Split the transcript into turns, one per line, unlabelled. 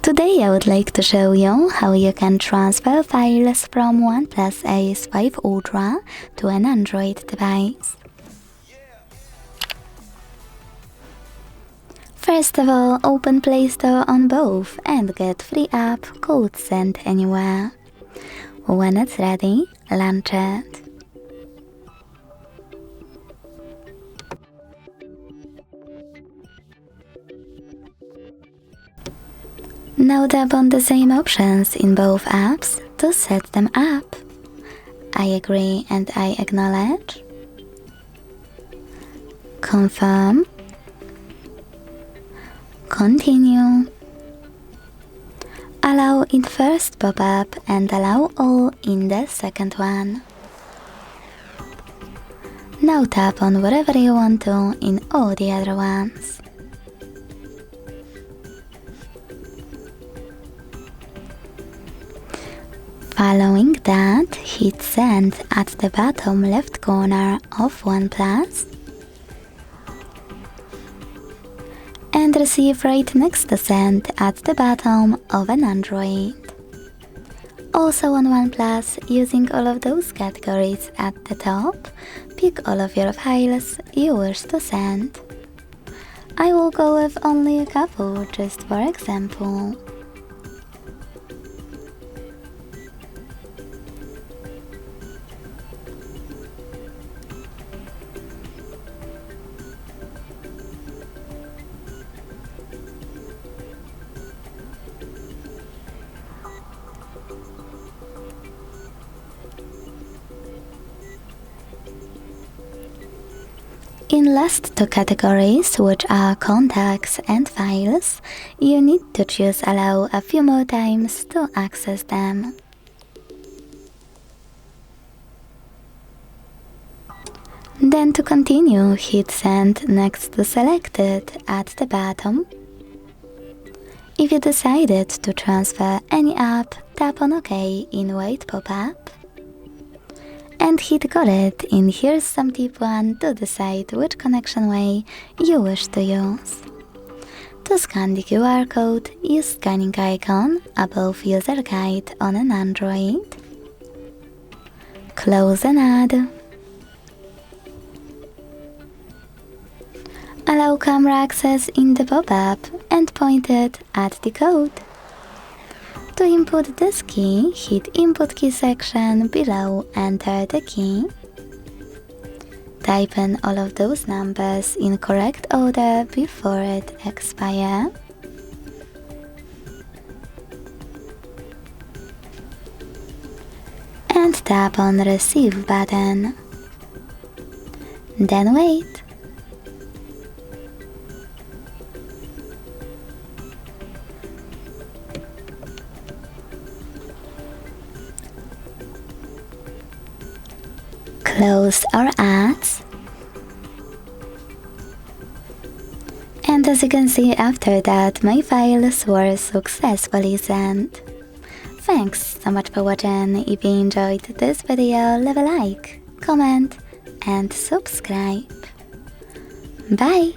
Today I would like to show you how you can transfer files from OnePlus Ace 5 Ultra to an Android device. First of all, open Play Store on both and get free app called Send Anywhere. When it's ready, launch it. Now tap on the same options in both apps to set them up. I agree and I acknowledge. Confirm. Continue. Allow in first pop-up and allow all in the second one. Now tap on whatever you want to in all the other ones. Following that, hit Send at the bottom left corner of OnePlus and receive right next to Send at the bottom of an Android. Also on OnePlus, using all of those categories at the top, pick all of your files you wish to send. I will go with only a couple just for example. In last two categories, which are contacts and files, you need to choose Allow a few more times to access them. Then to continue, hit Send next to Selected at the bottom. If you decided to transfer any app, tap on OK in Wait pop-up. And hit Got it in Here's Some Tip 1 to decide which connection way you wish to use. To scan the QR code, use scanning icon above User Guide on an Android. Close and add. Allow camera access in the pop-up and point it at the code. To input this key, hit Input Key section below, enter the key. Type in all of those numbers in correct order before it expires. And tap on Receive button. Then wait. Close our ads, and as you can see after that, my files were successfully sent. Thanks so much for watching. If you enjoyed this video, leave a like, comment and subscribe. Bye!